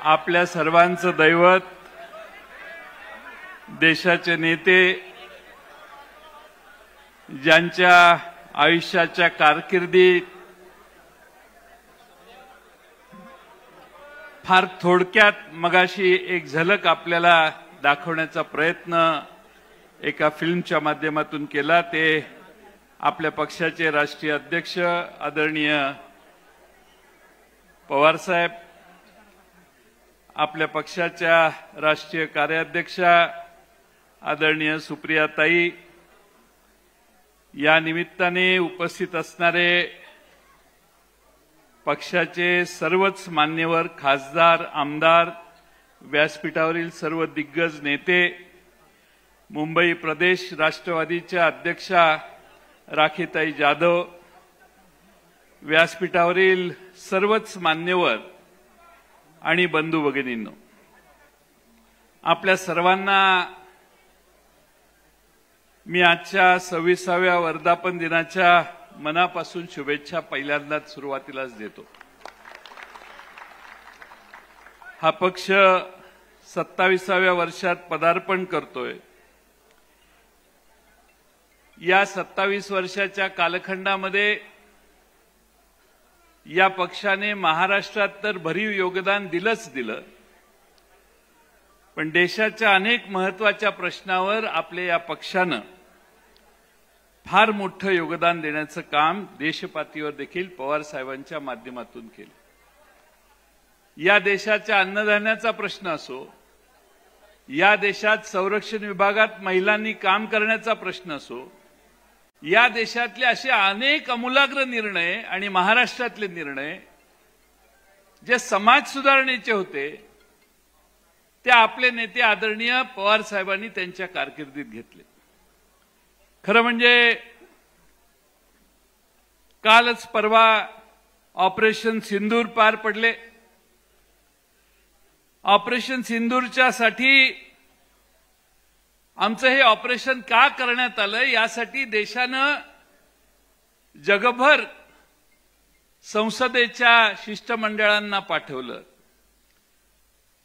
आपल्या सर्वांचं दैवत, देशाचे नेते, ज्यांच्या आयुष्याच्या कारकिर्दीत फार थोडक्यात मगाशी एक झलक आपल्याला दाखवण्याचा प्रयत्न एका फिल्मच्या माध्यमातून केला, ते आपल्या पक्षाचे राष्ट्रीय अध्यक्ष आदरणीय पवार साहेब, आपल्या पक्षाच्या राष्ट्रीय कार्याध्यक्षा आदरणीय सुप्रियाताई, या निमित्ताने उपस्थित असणारे पक्षाचे सर्वच मान्यवर खासदार, आमदार, व्यासपीठावरील सर्व दिग्गज नेते, मुंबई प्रदेश राष्ट्रवादीच्या अध्यक्षा राखीताई जाधव, व्यासपीठावरील सर्वच मान्यवर आणि बंधू भगिनींनो, आपल्या सर्वांना मी आजच्या 26व्या वर्धापन दिनाच्या मनापासून शुभेच्छा पहिल्यांदाच सुरुवातीलाच देतो. हा पक्ष 27व्या वर्षात पदार्पण करतोय. या 27 वर्षाच्या कालखंडामध्ये या पक्षाने महाराष्ट्रात तर भरीव योगदान दिलं, पण देशाच्या अनेक महत्त्वाच्या प्रश्नावर आपल्या या पक्षानं फार मोठं योगदान देण्याचं काम देशपातळीवर देखील पवार साहेबांच्या माध्यमातून केलं. या देशाच्या अन्नधान्याचा प्रश्न असो, या देशात संरक्षण विभागात महिलांनी काम करण्याचा प्रश्न असो, या देशातले असे अनेक आमूलाग्र निर्णय आणि महाराष्ट्रातले निर्णय जे समाज सुधारणेचे होते, ते आपले नेते आदरणीय पवार साहेबांनी त्यांच्या कारकिर्दीत घेतले. खरं म्हणजे कालच परवा ऑपरेशन सिंदूर पार पडले. ऑपरेशन सिंदूरच्या साठी आमचं हे ऑपरेशन का करण्यात आलं, यासाठी देशानं जगभर संसदेच्या शिष्टमंडळांना पाठवलं.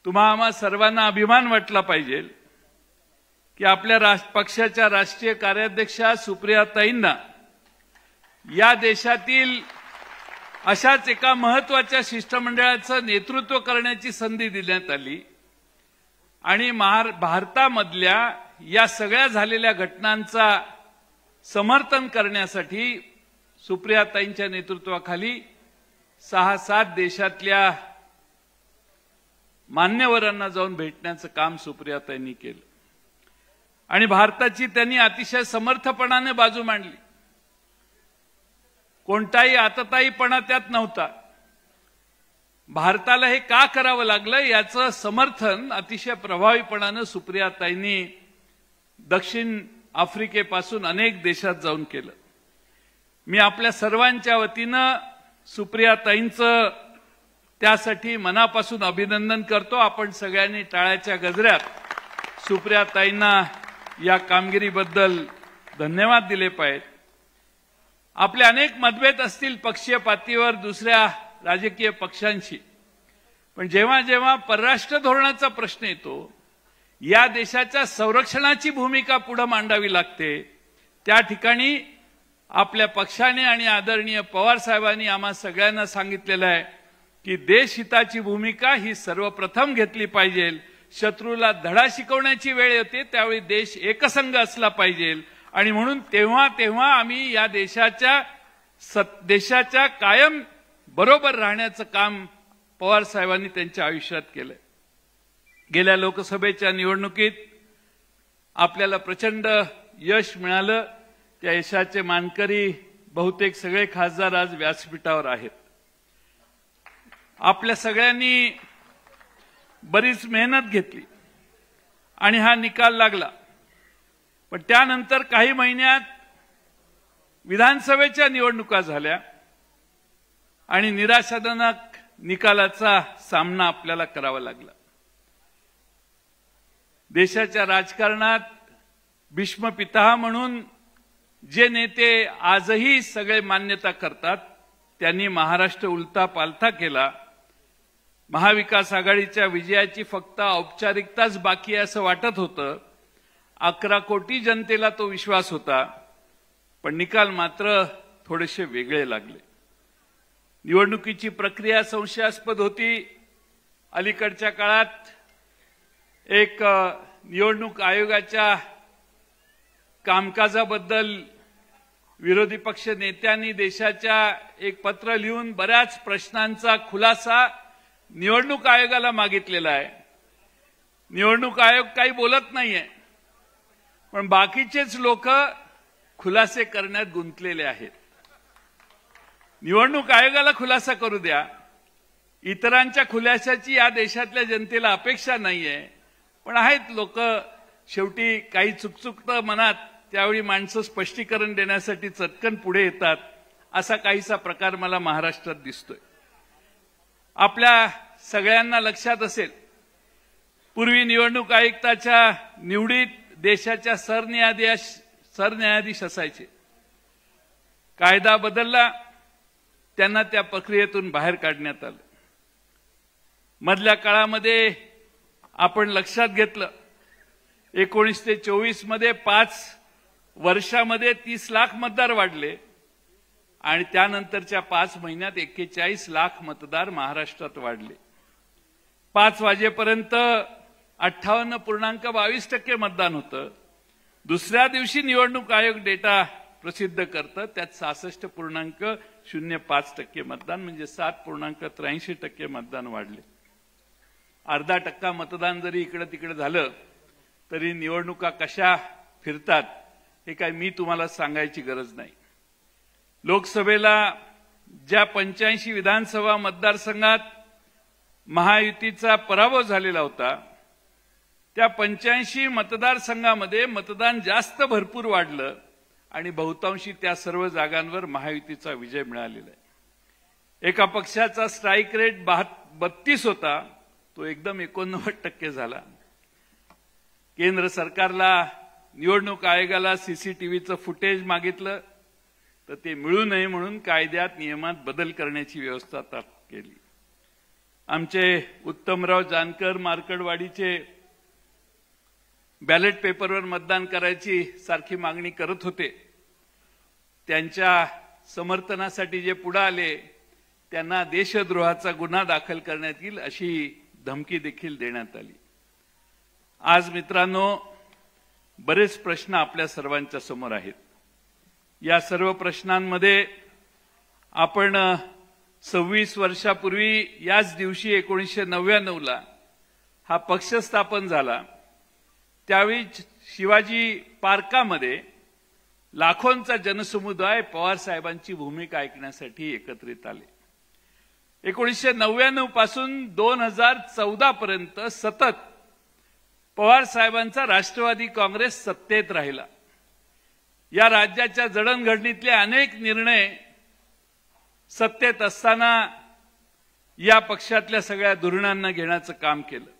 तुम्हा आम्हा सर्वांना अभिमान वाटला पाहिजे की आपल्या पक्षाच्या राष्ट्रीय कार्याध्यक्षा सुप्रियाताईंना या देशातील अशाच एका महत्त्वाच्या शिष्टमंडळाचं नेतृत्व करण्याची संधी देण्यात आली आणि भारतामधल्या या सगळ्या झालेल्या घटनांचा समर्थन करण्यासाठी सुप्रियाताईंच्या नेतृत्वाखाली 6-7 देशातल्या मान्यवरांना जाऊन भेटण्याचं काम सुप्रियाताईंनी केलं आणि भारताची त्यांनी अतिशय समर्थपणाने बाजू मांडली. कोणताही आतताईपणा त्यात नव्हता. भारताला हे का करावं लागलं याचं समर्थन अतिशय प्रभावीपणाने सुप्रियाताईंनी दक्षिण आफ्रिकेपासून अनेक देशात जाऊन केलं. मी आपल्या सर्वांच्या वतीनं सुप्रियाताईंचं त्यासाठी मनापासून अभिनंदन करतो. आपण सगळ्यांनी टाळ्याच्या गजरात सुप्रियाताईंना या कामगिरीबद्दल धन्यवाद दिले पाहिजेत. आपले अनेक मतभेद असतील पक्षीय पातळीवर दुसऱ्या राजकीय पक्षांशी, पण जेव्हा जेव्हा परराष्ट्र धोरणाचा प्रश्न येतो, या देशाच्या संरक्षणाची भूमिका पुढे मांडावी लागते, त्या ठिकाणी आपल्या पक्षाने आणि आदरणीय पवार साहेबांनी आम्हा सगळ्यांना सांगितलेलं आहे की देशहिताची भूमिका ही सर्वप्रथम घेतली पाहिजे. शत्रूला धडा शिकवण्याची वेळ येते त्यावेळी देश एकसंघ असला पाहिजे आणि म्हणून तेव्हा आम्ही या देशाच्या कायम बरोबर राहण्याचं काम पवार साहेबांनी त्यांच्या आयुष्यात केलं. गेल्या लोकसभेच्या निवडणुकीत आपल्याला प्रचंड यश मिळालं. त्या यशाचे मानकरी बहुतेक सगळे खासदार आज व्यासपीठावर आहेत. आपल्या सगळ्यांनी बरीच मेहनत घेतली आणि हा निकाल लागला, पण त्यानंतर काही महिन्यात विधानसभेच्या निवडणुका झाल्या आणि निराशाजनक निकालाचा सामना आपल्याला करावा लागला. देशाच्या राजकारणात भीष्म पितामह म्हणून जे नेते आजही सगळे मान्यता करतात, त्यांनी महाराष्ट्र उलथा पालथा केला महाविकास आघाडीच्या विजयाची फक्त औपचारिकताच बाकी आहे असं वाटत होतं. 11 कोटी जनतेला तो विश्वास होता, पण निकाल मात्र थोडेसे वेगळे लागले. निवडणुकीची प्रक्रिया संशयास्पद होती. अलीकडच्या काळात एक निवडणूक आयोगाच्या कामकाजाबद्दल विरोधी पक्ष नेत्यांनी देशाच्या एक पत्र लिहून बऱ्याच प्रश्नांचा खुलासा निवडणूक आयोगाला मागितलेला आहे. निवडणूक आयोग काही बोलत नाहीये, पण बाकीचेच लोक खुलासे करण्यात गुंतलेले आहेत. निवडणूक आयोगाला खुलासा करू द्या. इतरांच्या खुलाशाची या देशातल्या जनतेला अपेक्षा नाहीये, पण आहेत लोक शेवटी काही चुकचुकतं मनात, त्यावेळी माणसं स्पष्टीकरण देण्यासाठी चटकन पुढे येतात. असा काहीसा प्रकार मला महाराष्ट्रात दिसतोय. आपल्या सगळ्यांना लक्षात असेल, पूर्वी निवडणूक आयुक्ताच्या निवडीत देशाच्या सरन्यायाधीश असायचे. कायदा बदलला, त्यांना त्या प्रक्रियेतून बाहेर काढण्यात आलं. मधल्या काळामध्ये आपण लक्षात घेतलं, 19 ते 24 मध्ये 5 वर्षामध्ये 30 लाख मतदार वाढले आणि त्यानंतरच्या 5 महिन्यात 41 लाख मतदार महाराष्ट्रात वाढले. 5 वाजेपर्यंत 58.22% मतदान होतं. दुसऱ्या दिवशी निवडणूक आयोग डेटा प्रसिद्ध करतं, त्यात 66.05% मतदान, म्हणजे 7.83% मतदान वाढले. अर्धा टक्का मतदान जरी इकडे तिकडे झालं तरी निवडणुका कशा फिरतात हे काय मी तुम्हाला सांगायची गरज नाही. लोकसभेला ज्या 85 विधानसभा मतदारसंघात महायुतीचा पराभव झालेला होता, त्या 85 मतदारसंघामध्ये मतदान जास्त भरपूर वाढलं आणि बहुतांशी त्या सर्व जागांवर महायुतीचा विजय मिळालेला आहे. एका पक्षाचा स्ट्राईक रेट 32 होता, तो एकदम 89% झाला. केंद्र सरकारला निवडणूक आयोगाला सीसीटीव्हीचं फुटेज मागितलं तर ते मिळू नये म्हणून कायद्यात नियमात बदल करण्याची व्यवस्था केली. आमचे उत्तमराव जानकर मार्कडवाडीचे बॅलेट पेपरवर मतदान करायची सारखी मागणी करत होते. त्यांच्या समर्थनासाठी जे पुढे आले त्यांना देशद्रोहाचा गुन्हा दाखल करण्यात येईल अशी धमकी देखील देण्यात आली. आज मित्रांनो, बरेच प्रश्न आपल्या सर्वांच्या समोर आहेत. या सर्व प्रश्नांमध्ये आपण 26 वर्षापूर्वी याच दिवशी 1999ला हा पक्ष स्थापन झाला. त्यावेळी शिवाजी पार्कामध्ये लाखोंचा जनसमुदाय पवार साहेबांची भूमिका ऐकण्यासाठी एकत्रित आले. 1999 पासून 2014 पर्यंत सतत पवार साहेबांचा राष्ट्रवादी काँग्रेस सत्तेत राहिला. या राज्याच्या जडणघडणीतले अनेक निर्णय सत्तेत असताना या पक्षातल्या सगळ्या धोरणांना घेण्याचं काम केलं.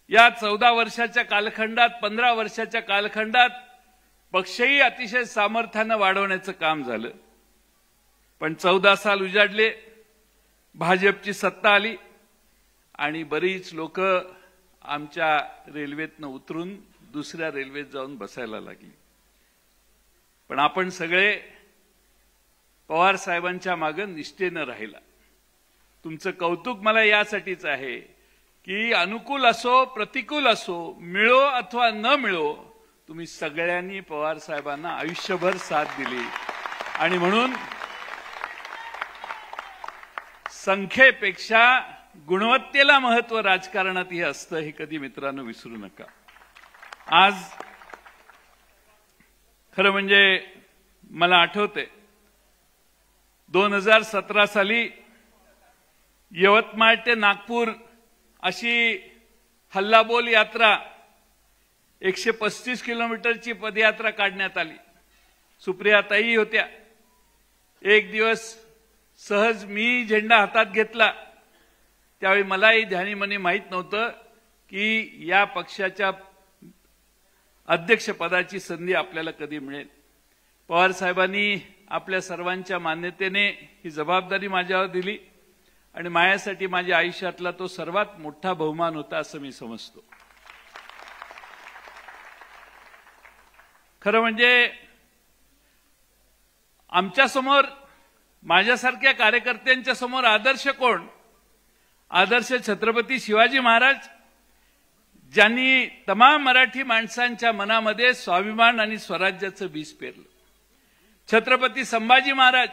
या 14 वर्षाच्या कालखंडात, 15 वर्षाच्या कालखंडात पक्षही अतिशय सामर्थ्यानं वाढवण्याचं काम झालं. पण 14 साल उजाडले, भाजपची सत्ता आली आणि बरीच लोक आमच्या रेल्वेतनं उतरून दुसऱ्या रेल्वेत जाऊन बसायला लागली. पण आपण सगळे पवार साहेबांच्या मागे निष्ठेनं राहिला. तुमचं कौतुक मला यासाठीच आहे की अनुकूल असो प्रतिकूल असो, मिळो अथवा न मिळो, तुम्ही सगळ्यांनी पवार साहेबांना आयुष्यभर साथ दिली. आणि म्हणून संख्येपेक्षा गुणवत्तेला महत्व राजकारणात हे असतं, हे कधी मित्रांनो विसरू नका. आज खरं म्हणजे मला आठवते 2017 साली यवतमाळ ते नागपूर अशी हल्लाबोल यात्रा 135 किलोमीटरची पदयात्रा काढण्यात आली. सुप्रियाताई होत्या. एक दिवस सहज मी झेंडा हातात घेतला. त्यावेळी मलाही ध्यानीमनी माहीत नव्हतं की या पक्षाच्या अध्यक्षपदाची संधी आपल्याला कधी मिळेल. पवार साहेबांनी आपल्या सर्वांच्या मान्यतेने ही जबाबदारी माझ्यावर दिली आणि माझ्यासाठी माझ्या आयुष्यातला तो सर्वात मोठा बहुमान होता असं मी समजतो. खरं म्हणजे आमच्या समोर, माझ्यासारख्या कार्यकर्त्यांच्या समोर आदर्श कोण? आदर्श छत्रपती शिवाजी महाराज, ज्यांनी तमाम मराठी माणसांच्या मनामध्ये स्वाभिमान आणि स्वराज्याचं बीज पेरलं. छत्रपती संभाजी महाराज,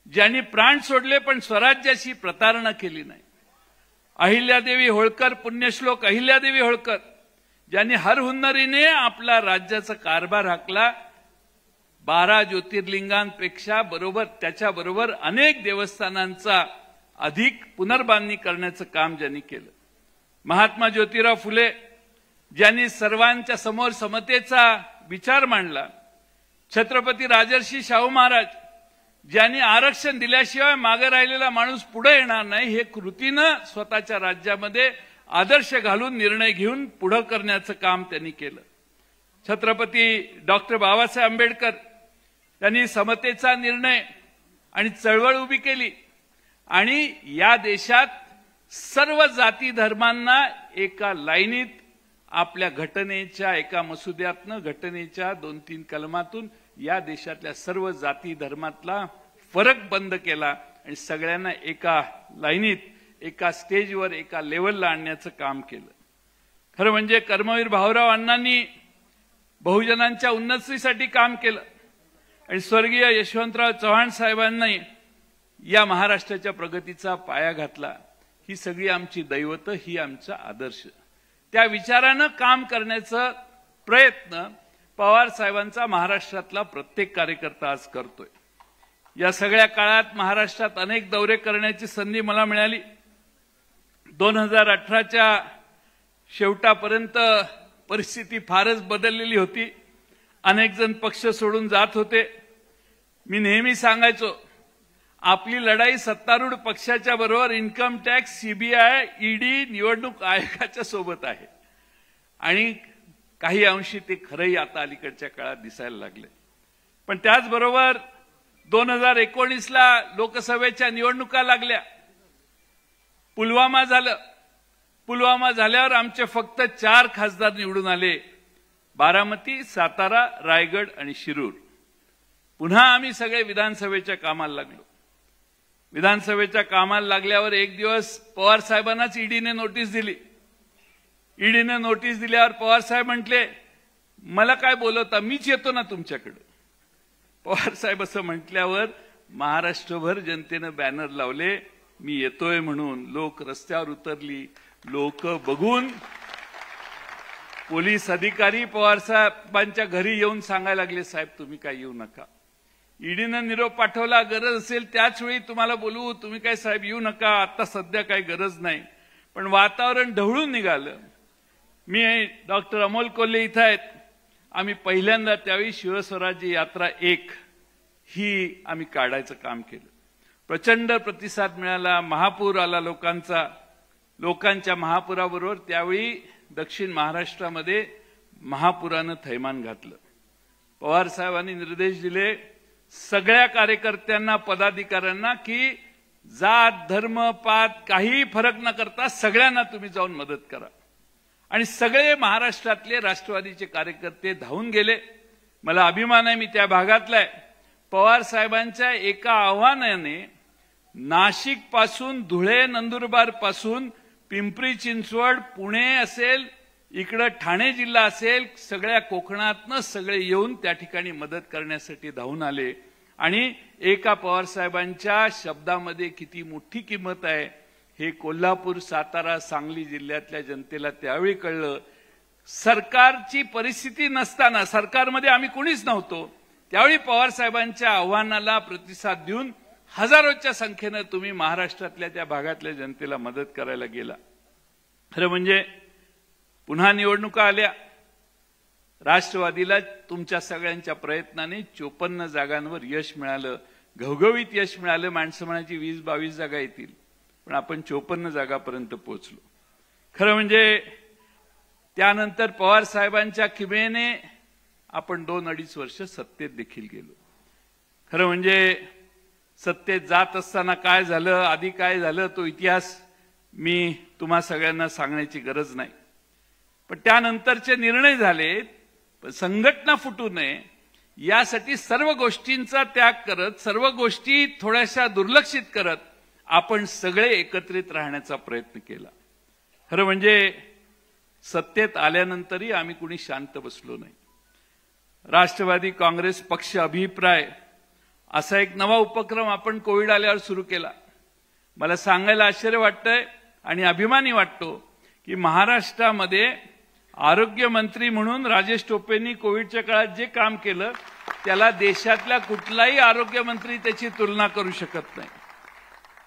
ज्यांनी प्राण सोडले पण स्वराज्याची प्रतारणा केली नाही. अहिल्यादेवी होळकर, पुण्यश्लोक अहिल्यादेवी होळकर, ज्यांनी हर हुन्नरीने आपला राज्याचा कारभार हाकला. 12 ज्योतिर्लिंगांपेक्षा त्याच्याबरोबर अनेक देवस्थानांचा अधिक पुनर्बांधणी करण्याचं काम ज्यांनी केलं. महात्मा ज्योतिराव फुले, ज्यांनी सर्वांच्या समोर समतेचा विचार मांडला. छत्रपती राजर्षी शाहू महाराज, ज्यांनी आरक्षण दिल्याशिवाय मागे राहिलेला माणूस पुढे येणार नाही हे कृतीनं स्वतःच्या राज्यामध्ये आदर्श घालून निर्णय घेऊन पुढे करण्याचं काम त्यांनी केलं. छत्रपती डॉक्टर बाबासाहेब आंबेडकर, त्यांनी समतेचा निर्णय आणि चळवळ उभी केली आणि या देशात सर्व जाती धर्मांना एका लाईनीत आपल्या घटनेच्या एका मसुद्यातनं, घटनेच्या 2-3 कलमातून या देशातल्या सर्व जाती धर्मातला फरक बंद केला आणि सगळ्यांना एका लाईनीत, एका स्टेजवर, एका लेवलला आणण्याचं काम केलं. खरं म्हणजे कर्मवीर भाऊराव अण्णांनी बहुजनांच्या उन्नतीसाठी काम केलं आणि स्वर्गीय यशवंतराव चव्हाण साहेबांनी या महाराष्ट्राच्या प्रगतीचा पाया घातला. ही सगळी आमची दैवत, ही आमचा आदर्श. त्या विचारानं काम करण्याचा प्रयत्न पवार साहेबांचा महाराष्ट्रातला प्रत्येक कार्यकर्ता आज करतोय. या सगळ्या काळात महाराष्ट्रात अनेक दौरे करण्याची संधी मला मिळाली. 2018च्या शेवटापर्यंत परिस्थिती फारच बदललेली होती. अनेक जण पक्ष सोडून जात होते. मी नेहमी सांगायचो, आपली लढाई सत्तारूढ पक्षाच्या बरोबर इन्कम टॅक्स, सीबीआय, ईडी, निवडणूक आयोगाच्या सोबत आहे आणि काही अंशी ते खरंही आता अलीकडच्या काळात दिसायला लागले. पण त्याचबरोबर 2019ला लोकसभेच्या निवडणुका लागल्या. पुलवामा झालं. पुलवामा झाल्यावर आमचे फक्त 4 खासदार निवडून आले: बारामती, सातारा, रायगड आणि शिरूर. पुन्हा आम्ही सगळे विधानसभेच्या कामाला लागलो. विधानसभेच्या कामाला लागल्यावर एक दिवस पवार साहेबांनाच ईडीने नोटीस दिली. ईडीने नोटीस दिल्यावर पवार साहेब म्हटले, मला काय बोलवता, मीच येतो ना तुमच्याकडे. पवार साहेब असं म्हटल्यावर महाराष्ट्रभर जनतेनं बॅनर लावले, मी येतोय म्हणून. लोक रस्त्यावर उतरली. लोक बघून पोलीस अधिकारी पवार साहेबांच्या घरी येऊन सांगायला लागले, साहेब तुम्ही काय येऊ नका. ईडीनं निरोप पाठवला, गरज असेल त्याच वेळी तुम्हाला बोलवू, तुम्ही काय साहेब येऊ नका, आता सध्या काही गरज नाही. पण वातावरण ढवळून निघालं. मी डॉक्टर अमोल कोल्हे इथं आहेत. आम्ही पहिल्यांदा त्यावेळी शिवस्वराज्य यात्रा 1 ही आम्ही काढायचं काम केलं. प्रचंड प्रतिसाद मिळाला. महापूर आला लोकांच्या महापुराबरोबर त्यावेळी दक्षिण महाराष्ट्रामध्ये महापुरानं थैमान घातलं. पवार साहेबांनी निर्देश दिले सगळ्या कार्यकर्त्यांना, पदाधिकाऱ्यांना की जात, धर्म, पात काही फरक न करता सगळ्यांना तुम्ही जाऊन मदत करा. आणि सगळे महाराष्ट्रातले राष्ट्रवादीचे कार्यकर्ते धावून गेले. मला अभिमान आहे, मी त्या भागातला आहे. पवार साहेबांच्या एका आव्हानाने नाशिक पासून, धुळे, नंदुरबार पासून पिंपरी चिंचवड, पुणे असेल, इकडे ठाणे जिल्हा असेल, सगळ्या कोकणातनं सगळे येऊन त्या ठिकाणी मदत करण्यासाठी धावून आले. आणि एका पवार साहेबांच्या शब्दामध्ये किती मोठी किंमत आहे हे कोल्हापूर, सातारा, सांगली जिल्ह्यातल्या जनतेला त्यावेळी कळलं. सरकारची परिस्थिती नसताना, सरकारमध्ये आम्ही कुणीच नव्हतो, त्यावेळी पवार साहेबांच्या आव्हानाला प्रतिसाद देऊन हजारोच्या संख्येनं तुम्ही महाराष्ट्रातल्या त्या भागातल्या जनतेला मदत करायला गेला. खरं म्हणजे पुन्हा निवडणुका आल्या. राष्ट्रवादीला तुमच्या सगळ्यांच्या प्रयत्नाने 54 जागांवर यश मिळालं, घवघवीत यश मिळालं. माणसं म्हणायची 20-22 जागा येतील, पण आपण 54 जागापर्यंत पोहोचलो. खरं म्हणजे त्यानंतर पवार साहेबांच्या किमयेने आपण 2-2.5 वर्ष सत्तेत देखील गेलो. खरं म्हणजे सत्तेत जात असताना काय झालं, आधी काय झालं, तो इतिहास मी तुम्हा सगळ्यांना सांगण्याची गरज नाही. पण त्यानंतरचे निर्णय झाले, संघटना फुटू नये यासाठी सर्व गोष्टींचा त्याग करत, सर्व गोष्टी थोड्याशा दुर्लक्षित करत आपण सगळे एकत्रित राहण्याचा प्रयत्न केला. खरं म्हणजे सत्तेत आल्यानंतरही आम्ही कुणी शांत बसलो नाही. राष्ट्रवादी काँग्रेस पक्ष अभिप्राय असा एक नवा उपक्रम आपण कोविड आल्यावर सुरू केला. मला सांगायला आश्चर्य वाटतंय आणि अभिमानी वाटतो की महाराष्ट्रामध्ये आरोग्य मंत्री म्हणून राजेश टोपेंनी कोविडच्या काळात जे काम केलं त्याला देशातला कुठलाही आरोग्य मंत्री त्याची तुलना करू शकत नाही.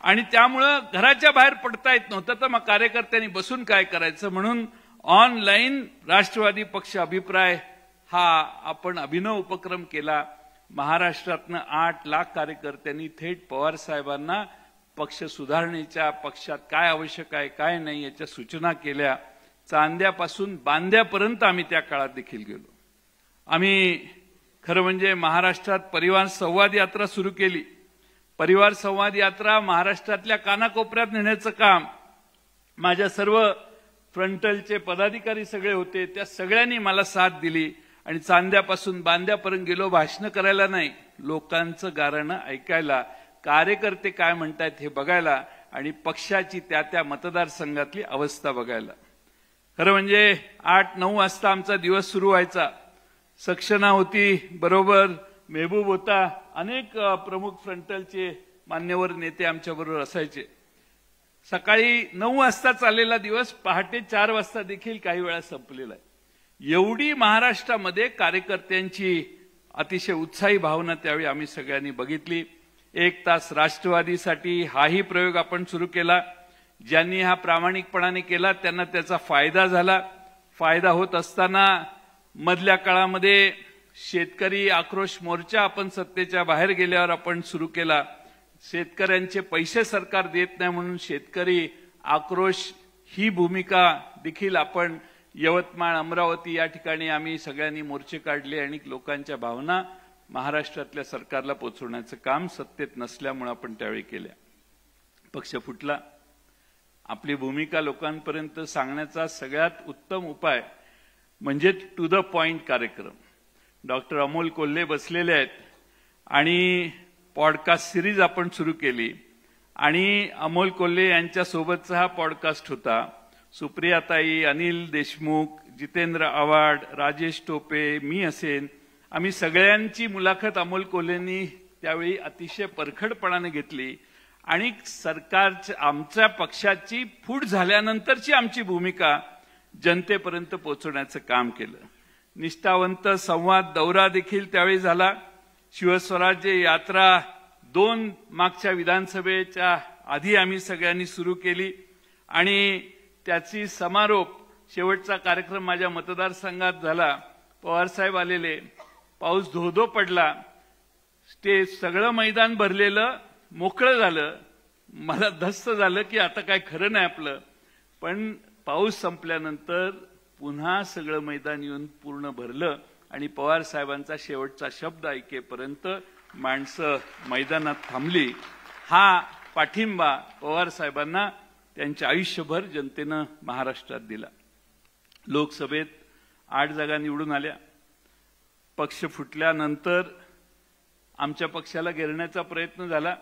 आणि त्यामुळं घराच्या बाहेर पडता येत नव्हतं, तर मग कार्यकर्त्यांनी बसून काय करायचं म्हणून ऑनलाईन राष्ट्रवादी पक्ष अभिप्राय हा आपण अभिनव उपक्रम केला. महाराष्ट्रातनं 8 लाख कार्यकर्त्यांनी थेट पवार साहेबांना पक्ष सुधारणेच्या, पक्षात काय आवश्यक आहे काय नाही याच्या सूचना केल्या. चांद्यापासून बांद्यापर्यंत आम्ही त्या काळात देखील गेलो. आम्ही खरं म्हणजे महाराष्ट्रात परिवार संवाद यात्रा सुरू केली. परिवार संवाद यात्रा महाराष्ट्रातल्या कानाकोपऱ्यात नेण्याचं काम माझ्या सर्व फ्रंटलचे पदाधिकारी सगळे होते, त्या सगळ्यांनी मला साथ दिली आणि चांद्यापासून बांद्यापर्यंत गेलो. भाषण करायला नाही, लोकांचं गाऱ्हाणं ऐकायला, कार्यकर्ते काय म्हणतात हे बघायला आणि पक्षाची त्या मतदारसंघातली अवस्था बघायला. खरं म्हणजे 8-9 वाजता आमचा दिवस सुरू व्हायचा. सक्सेना होती बरोबर, मेहबूब होता, अनेक प्रमुख फ्रंटलचे मान्यवर नेते आमच्याबरोबर असायचे. सकाळी 9 वाजता चाललेला दिवस पहाटे 4 वाजता देखील काही वेळा संपलेला आहे. एवढी महाराष्ट्रामध्ये कार्यकर्त्यांची अतिशय उत्साही भावना त्यावेळी आम्ही सगळ्यांनी बघितली. 1 तास राष्ट्रवादीसाठी हाही प्रयोग आपण सुरू केला. ज्यांनी हा प्रामाणिकपणाने केला त्यांना त्याचा फायदा झाला. फायदा होत असताना मधल्या काळामध्ये शेतकरी आक्रोश मोर्चा आपण सत्तेच्या बाहेर गेल्यावर आपण सुरू केला. शेतकऱ्यांचे पैसे सरकार देत नाही म्हणून शेतकरी आक्रोश ही भूमिका देखील आपण यवतमाळ, अमरावती या ठिकाणी आम्ही सगळ्यांनी मोर्चे काढले आणि लोकांच्या भावना महाराष्ट्रातल्या सरकारला पोहोचवण्याचं काम सत्तेत नसल्यामुळे आपण त्यावेळी केलं. पक्ष फुटला. आपली भूमिका लोकांपर्यंत सांगण्याचा सगळ्यात उत्तम उपाय म्हणजे टू द पॉइंट कार्यक्रम. डॉक्टर अमोल कोल्हे बसलेले आहेत आणि पॉडकास्ट सिरीज आपण सुरू केली आणि अमोल कोल्हे यांच्यासोबतचा हा पॉडकास्ट होता. सुप्रियाताई, अनिल देशमुख, जितेंद्र आव्हाड, राजेश टोपे, मी असेन, आम्ही सगळ्यांची मुलाखत अमोल कोल्हेंनी त्यावेळी अतिशय परखडपणाने घेतली आणि सरकारच्या, आमच्या पक्षाची फूट झाल्यानंतरची आमची भूमिका जनतेपर्यंत पोहोचवण्याचं काम केलं. निष्ठावंत संवाद दौरा देखील त्यावेळी झाला. शिवस्वराज्य यात्रा 2 मागच्या विधानसभेच्या आधी आम्ही सगळ्यांनी सुरू केली आणि त्याची समारोप शेवटचा कार्यक्रम माझ्या मतदारसंघात झाला. पवारसाहेब आलेले, पाऊस धोधो पडला, स्टेज सगळं मैदान भरलेलं, मोकळं झालं. मला धस्त झालं की आता काय खरं नाही आपलं. पण पाऊस संपल्यानंतर पुन्हा सगळं मैदान येऊन पूर्ण भरलं आणि पवार साहेबांचा शेवटचा शब्द ऐकेपर्यंत माणसं मैदानात थांबली. हा पाठिंबा पवार साहेबांना त्यांच्या आयुष्यभर जनतेनं महाराष्ट्रात दिला. लोकसभेत 8 जागा निवडून आल्या. पक्ष फुटल्यानंतर आमच्या पक्षाला घेरण्याचा प्रयत्न झाला,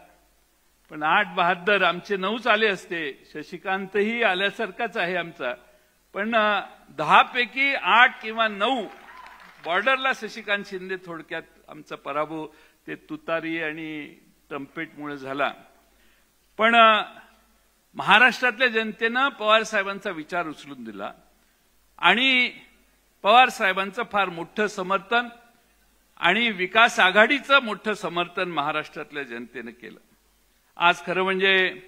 पण 8 बहाद्दर आमचे 9च आले असते. शशिकांतही आल्यासारखाच आहे आमचा, पण 10 पैकी 8 किंवा 9 बॉर्डरला शशिकांत शिंदे, थोडक्यात आमचा पराभव ते तुतारी आणि ट्रम्पेटमुळे झाला. पण महाराष्ट्रातल्या जनतेनं पवार साहेबांचा विचार उचलून दिला आणि पवार साहेबांचं फार मोठं समर्थन आणि विकास आघाडीचं मोठं समर्थन महाराष्ट्रातल्या जनतेनं केलं. आज खरं म्हणजे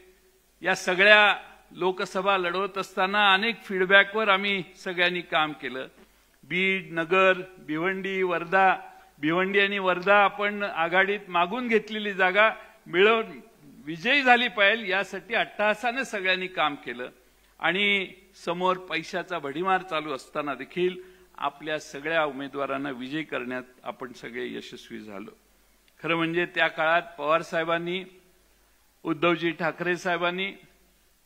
या सगळ्या लोकसभा लढवत असताना अनेक फीडबॅकवर आम्ही सगळ्यांनी काम केलं. बीड, नगर, भिवंडी, वर्धा, भिवंडी आणि वर्धा आपण आघाडीत मागून घेतलेली जागा मिळवून विजयी झाली पाहिजे यासाठी अट्टहासाने सगळ्यांनी काम केलं आणि समोर पैशाचा भडीमार चालू असताना देखील आपल्या सगळ्या उमेदवारांना विजयी करण्यात आपण सगळे यशस्वी झालो. खरं म्हणजे त्या काळात पवार साहेबांनी, उद्धवजी ठाकरे साहेबांनी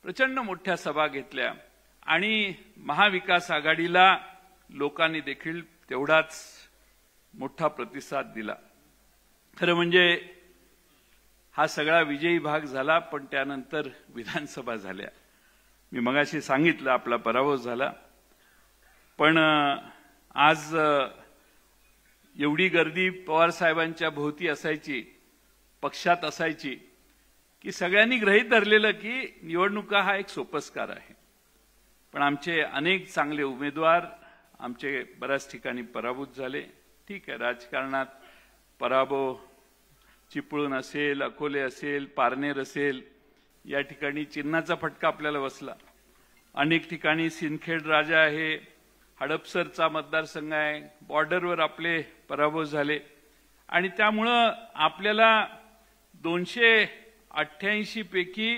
प्रचंड मोठ्या सभा घेतल्या आणि महाविकास आघाडीला लोकांनी देखील तेवढाच मोठा प्रतिसाद दिला. खरं म्हणजे हा सगळा विजयी भाग झाला, पण त्यानंतर विधानसभा झाल्या. मी मगाशी सांगितलं आपला पराभव झाला, पण आज एवढी गर्दी पवार साहेबांच्या भोवती असायची, पक्षात असायची, की सगळ्यांनी गृहीत धरलेलं की निवडणुका हा एक सोपस्कार आहे. पण आमचे अनेक चांगले उमेदवार आमचे बऱ्याच ठिकाणी पराभूत झाले. ठीक आहे, राजकारणात पराभव चिपळूण असेल, अकोले असेल, पारनेर असेल, या ठिकाणी चिन्हाचा फटका आपल्याला बसला. अनेक ठिकाणी सिंदखेड राजा आहे, हडपसरचा मतदारसंघ आहे, बॉर्डरवर आपले पराभव झाले आणि त्यामुळं आपल्याला 288 पैकी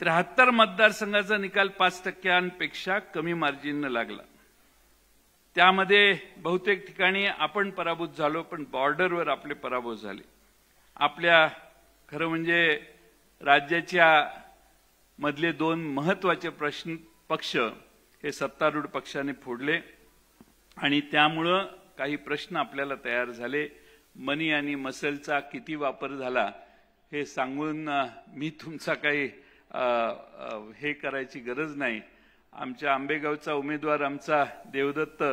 73 मतदारसंघाचा निकाल 5% कमी मार्जिननं लागला. त्यामध्ये बहुतेक ठिकाणी आपण पराभूत झालो, पण बॉर्डरवर आपले पराभव झाले. आपल्या खरं म्हणजे राज्याच्या मधले 2 महत्वाचे पक्ष हे सत्तारूढ पक्षाने फोडले आणि त्यामुळं काही प्रश्न आपल्याला तयार झाले. मनी आणि मसलचा किती वापर झाला हे सांगून मी तुमचा काही हे करायची गरज नाही. आमच्या आंबेगावचा उमेदवार आमचा देवदत्त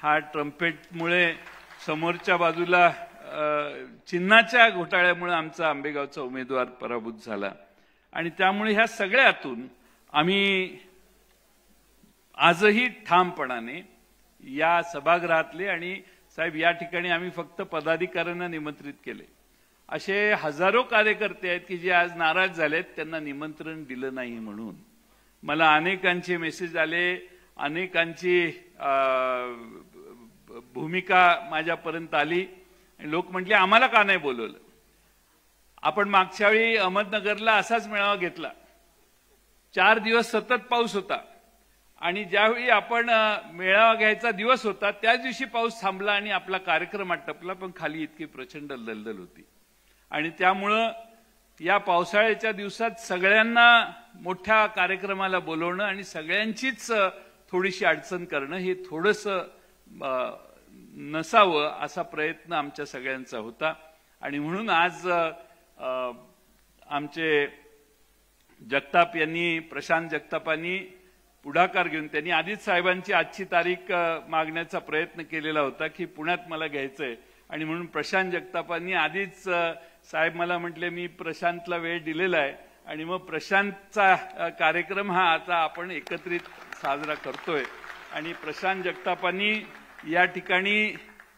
हा ट्रम्पेटमुळे समोरच्या बाजूला चिन्हाच्या घोटाळ्यामुळे आमचा आंबेगावचा उमेदवार पराभूत झाला आणि त्यामुळे ह्या सगळ्यातून आम्ही आजही ठामपणाने या सभागृहातले आणि साहेब या ठिकाणी आम्ही फक्त पदाधिकाऱ्यांना निमंत्रित केले. असे हजारो कार्यकर्ते आहेत की जे आज नाराज झालेत, त्यांना निमंत्रण दिलं नाही म्हणून. मला अनेकांचे मेसेज आले, अनेकांची भूमिका माझ्यापर्यंत आली. लोक म्हटले आम्हाला का नाही बोलवलं. आपण मागच्या वेळी अहमदनगरला असाच मेळावा घेतला. 4 दिवस सतत पाऊस होता आणि ज्यावेळी आपण मेळावा घ्यायचा दिवस होता त्याच दिवशी पाऊस थांबला आणि आपला कार्यक्रम आटपला, पण खाली इतकी प्रचंड दलदल होती. आणि त्यामुळं या पावसाळ्याच्या दिवसात सगळ्यांना मोठ्या कार्यक्रमाला बोलवणं आणि सगळ्यांचीच थोडीशी अडचण करणं हे थोडंसं नसावं असा प्रयत्न आमच्या सगळ्यांचा होता. आणि म्हणून आज आमचे जगताप यांनी, प्रशांत जगतापांनी पुढाकार घेऊन त्यांनी आधीच साहेबांची आजची तारीख मागण्याचा प्रयत्न केलेला होता की पुण्यात मला घ्यायचंय. आणि म्हणून प्रशांत जगतापांनी आधीच साहेब मला म्हटले मी प्रशांतला वेळ दिलेला आहे आणि मग प्रशांतचा कार्यक्रम हा आता आपण एकत्रित साजरा करतोय. आणि प्रशांत जगतापांनी या ठिकाणी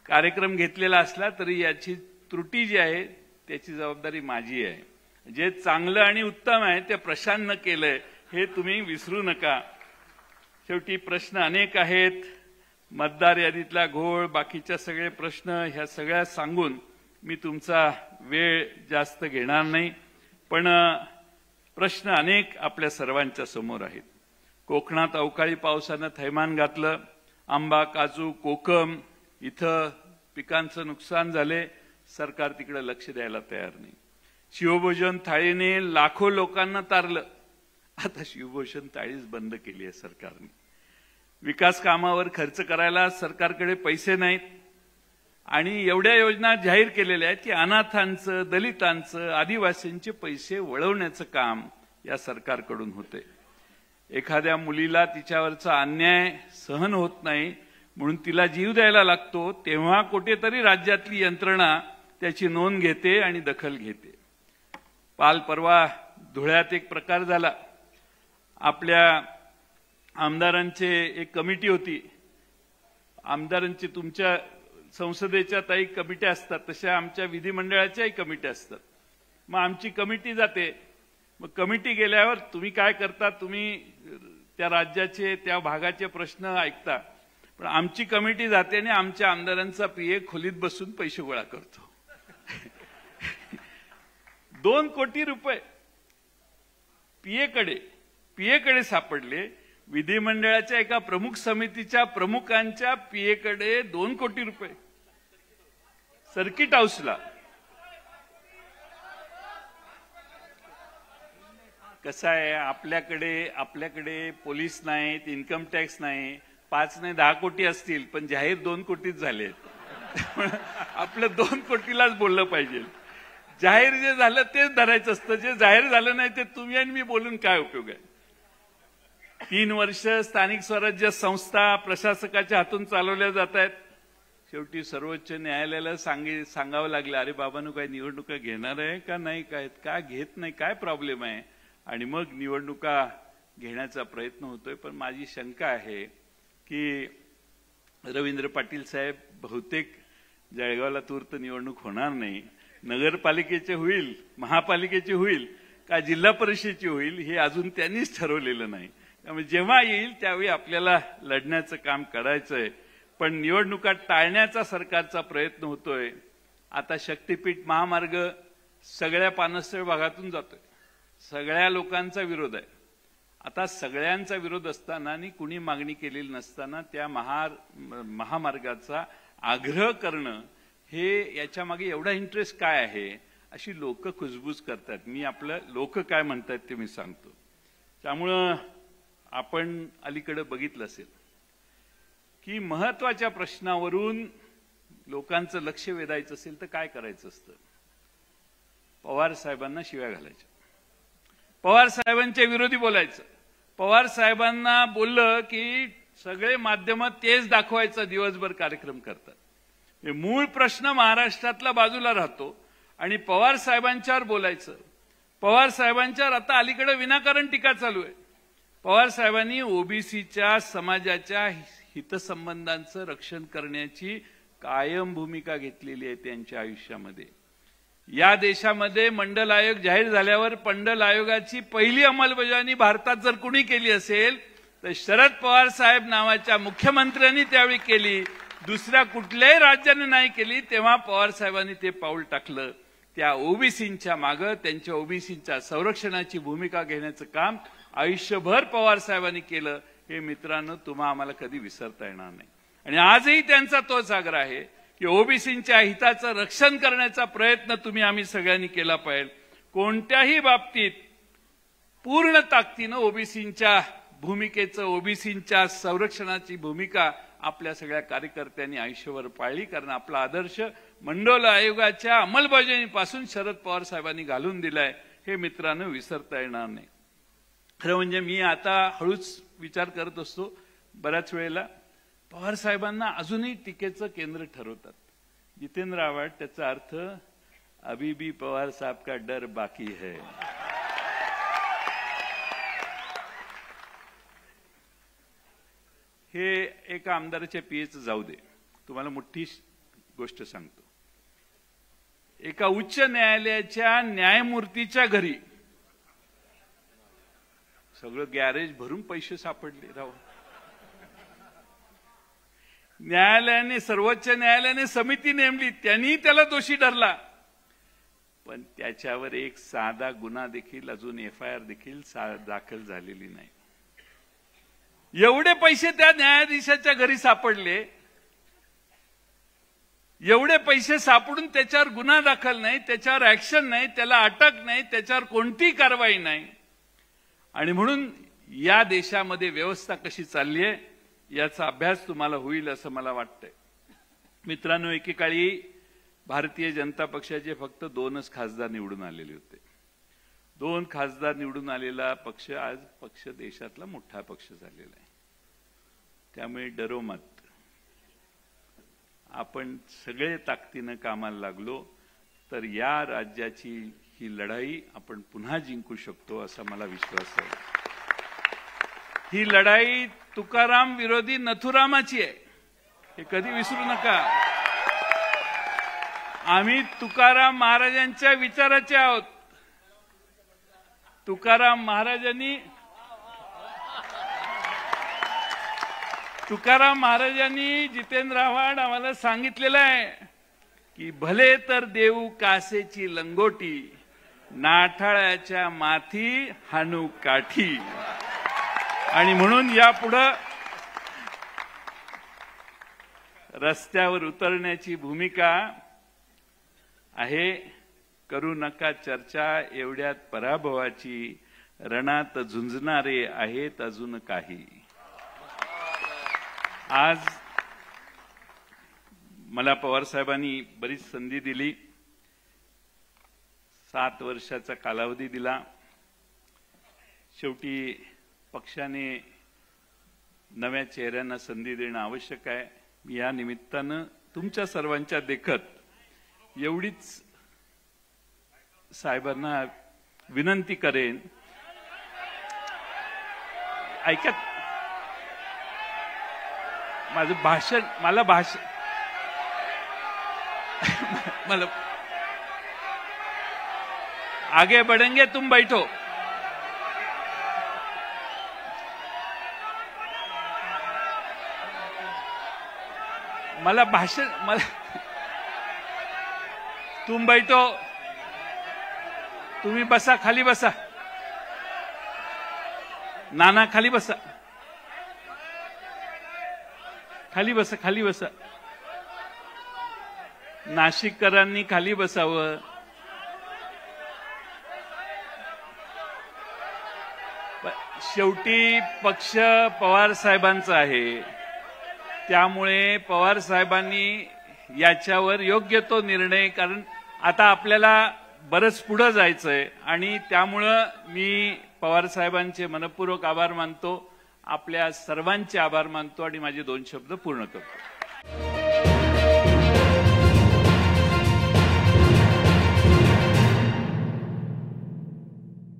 कार्यक्रम घेतलेला असला तरी याची त्रुटी जी आहे त्याची जबाबदारी माझी आहे. जे चांगलं आणि उत्तम आहे ते प्रशांतनं केलंय हे तुम्ही विसरू नका. शेवटी प्रश्न अनेक आहेत, मतदार यादीतला घोळ, बाकीच्या सगळे प्रश्न, ह्या सगळ्या सांगून मी तुमचा वेळ जास्त घेणार नाही. पण प्रश्न अनेक आपल्या सर्वांच्या समोर आहेत. कोकणात अवकाळी पावसानं थैमान घातलं. आंबा, काजू, कोकम इथं पिकांचं नुकसान झाले. सरकार तिकडे लक्ष द्यायला तयार नाही. शिवभोजन थाळीने लाखो लोकांना तारलं. आता शिवभोजन थाळीच बंद केली आहे सरकारने. विकास कामावर खर्च करायला सरकारकडे पैसे नाहीत आणि एवढ्या योजना जाहीर केलेल्या आहेत की अनाथांचं, दलितांचं, आदिवासींचे पैसे वळवण्याचं काम या सरकारकडून होते. एखाद्या मुलीला तिच्यावरचा अन्याय सहन होत नाही म्हणून तिला जीव द्यायला लागतो, तेव्हा कुठेतरी राज्यातली यंत्रणा त्याची नोंद घेते आणि दखल घेते. काल परवा धुळ्यात एक प्रकार झाला. आपल्या आमदारांचे एक कमिटी होती. आमदारांची तुमच्या संसदेच्या काही कमिट्या असतात, तशा आमच्या विधिमंडळाच्याही कमिट्या असतात. मग आमची कमिटी जाते. मग कमिटी गेल्यावर तुम्ही काय करता, तुम्ही त्या राज्याचे, त्या भागाचे प्रश्न ऐकता. पण आमची कमिटी जाते आणि आमच्या आमदारांचा पीए खोलीत बसून पैसे गोळा करतो. 2 कोटी रुपये पीएकडे सापडले. विधिमंडळाच्या एका प्रमुख समितीच्या प्रमुखांच्या पीएकडे 2 कोटी रुपये सर्किट हाऊसला. कसं आहे, आपल्याकडे पोलीस नाहीत, इन्कम टॅक्स नाही, 5 नाही 10 कोटी असतील, पण जाहीर 2 कोटीच झालेत. आपलं 2 कोटीलाच बोललं पाहिजे. जाहीर जे झालं तेच धरायचं असतं, जे जाहीर झालं नाही ते तुम्ही आणि मी बोलून काय उपयोग आहे. 3 वर्ष स्थानिक स्वराज्य संस्था प्रशासकाच्या हातून चालवल्या जात आहेत. शेवटी सर्वोच्च न्यायालयाला सांगावं लागलं, अरे बाबांनो काय निवडणुका घेणार आहे का नाही, काय घेत नाही, काय प्रॉब्लेम आहे. आणि मग निवडणुका घेण्याचा प्रयत्न होतोय. पण माझी शंका आहे की रवींद्र पाटील साहेब बहुतेक जळगावला तूर्त निवडणूक होणार नाही. नगरपालिकेचे होईल, महापालिकेची होईल का जिल्हा परिषदेची होईल हे अजून त्यांनीच ठरवलेलं नाही. त्यामुळे जेव्हा येईल त्यावेळी आपल्याला लढण्याचं काम करायचंय. पण निवडणुका टाळण्याचा सरकारचा प्रयत्न होतोय. आता शक्तीपीठ महामार्ग सगळ्या पानसरे भागातून जातोय, सगळ्या लोकांचा विरोध आहे. आता सगळ्यांचा विरोध असताना आणि कुणी मागणी केलेली नसताना त्या महामार्गाचा आग्रह करणं हे याच्या मागे एवढा इंटरेस्ट काय आहे अशी लोक कुजबूज करतात. मी आपलं लोक काय म्हणतात ते मी सांगतो. त्यामुळं आपण अलीकडे बघितलं असेल की महत्वाच्या प्रश्नावरून लोकांचं लक्ष वेधायचं असेल तर काय करायचं असतं, पवार साहेबांना शिव्या घालायच्या, पवार साहेबांच्या विरोधी बोलायचं. पवार साहेबांना बोललं की सगळे माध्यम तेच दाखवायचा दिवसभर कार्यक्रम करतात. मूळ प्रश्न महाराष्ट्रातला बाजूला राहतो आणि पवार साहेबांच्यावर बोलायचं. पवार साहेबांच्यावर आता अलीकडे विनाकारण टीका चालू आहे. पवार साहेबांनी ओबीसीच्या समाजाच्या हितसंबंधांचं रक्षण करण्याची कायम भूमिका घेतलेली आहे त्यांच्या आयुष्यामध्ये. या देशामध्ये मंडल आयोग जाहीर झाल्यावर मंडल आयोगाची पहिली अंमलबजावणी भारतात जर कुणी केली असेल तर शरद पवार साहेब नावाच्या मुख्यमंत्र्यांनी त्यावेळी केली. दुसऱ्या कुठल्याही राज्याने नाही केली. तेव्हा पवार साहेबांनी ते पाऊल टाकलं. त्या ओबीसींच्या मागे त्यांच्या ओबीसींच्या संरक्षणाची भूमिका घेण्याचं काम आयुष्यभर पवार साहेबांनी केलं. हे मित्रांनो तुम्हा आम्हाला कधी विसरता येणार नाही. आणि आजही त्यांचा तोच आग्रह आहे की ओबीसींच्या हिताचं रक्षण करण्याचा प्रयत्न आम्ही सगळ्यांनी केला पाहिजे. कोणत्याही बाबतीत पूर्ण ताकदीनं ओबीसींच्या भूमिकेचं, ओबीसींच्या संरक्षणाची भूमिका आपल्या सगळ्या कार्यकर्त्यांनी आयुष्यभर पाळली. कारण आपला आदर्श मंडल आयोगाच्या अंमलबजावणीपासून शरद पवार साहेबांनी घालून दिलाय. हे मित्रांनो विसरता येणार नाही. खरं म्हणजे मी आता हळूच विचार करत असतो बऱ्याच वेळेला पवार साहेबांना अजूनही टीकेचं केंद्र ठरवतात. जितेंद्र आव्हाड त्याचा अर्थ अभी भी पवार साहब का डर बाकी है. हे एका आमदाराच्या पीएचं जाऊ दे, तुम्हाला मोठी गोष्ट सांगतो. एका उच्च न्यायालयाच्या न्यायमूर्तीच्या घरी सगळं गॅरेज भरून पैसे सापडले. राव न्यायालयाने, सर्वोच्च न्यायालयाने समिती नेमली, त्यांनी त्याला दोषी ठरला. पण त्याच्यावर एक साधा गुन्हा देखील, अजून एफआयआर देखील दाखल झालेली नाही. एवढे पैसे त्या न्यायाधीशाच्या घरी सापडले, एवढे पैसे सापडून त्याच्यावर गुन्हा दाखल नाही, त्याच्यावर ऍक्शन नाही, त्याला अटक नाही, त्याच्यावर कोणतीही कारवाई नाही. आणि म्हणून या देशामध्ये व्यवस्था कशी चालली आहे याचा अभ्यास तुम्हाला होईल असं मला वाटतंय. मित्रांनो, एकेकाळी भारतीय जनता पक्षाचे फक्त 2च खासदार निवडून आलेले होते. 2 खासदार निवडून आलेला पक्ष आज पक्ष देशातला मोठा पक्ष झालेला आहे. त्यामुळे डरो मत, आपण सगळे ताकदीनं कामाला लागलो तर या राज्याची ही लढाई आपण पुन्हा जिंकू शकतो असा मला विश्वास आहे. ही लढाई तुकाराम विरोधी नथुरामाची आहे, हे कधी विसरू नका. आम्ही तुकाराम महाराजांच्या विचाराचे आहोत. तुकाराम महाराजांनी जितेंद्र आव्हाड आम्हाला सांगितलेलं आहे की भले तर देऊ कासेची लंगोटी, नाठाळ्याच्या माथी हाणू काठी. आणि म्हणून यापुढे रस्त्यावर उतरण्याची भूमिका आहे. करू नका चर्चा एवढ्यात पराभवाची, रणात झुंजणारे आहेत अजून काही. आज मला पवार साहेबांनी बरीच संधी दिली, 7 वर्षाचा कालावधी दिला. शेवटी पक्षाने नव्या चेहऱ्यांना संधी देणं आवश्यक आहे. या निमित्तानं तुमच्या सर्वांच्या देखत एवढीच साहेबांना विनंती करेन. ऐका, माझं भाषण मला आगे बढ़ेंगे, तुम बैठो. तुम बैठो, तुम्ही बसा, खाली बसा. नाना खाली बसा, खाली बसा, खाली बसा. नाशिककरांनी खाली बसावं. शेवटी पक्ष पवार साहेबांचा आहे, त्यामुळे पवार साहेबांनी याच्यावर योग्य तो निर्णय, कारण आता आपल्याला बरंच पुढे जायचंय आणि त्यामुळं मी पवार साहेबांचे मनपूर्वक आभार मानतो, आपल्या सर्वांचे आभार मानतो आणि माझे 2 शब्द पूर्ण करतो.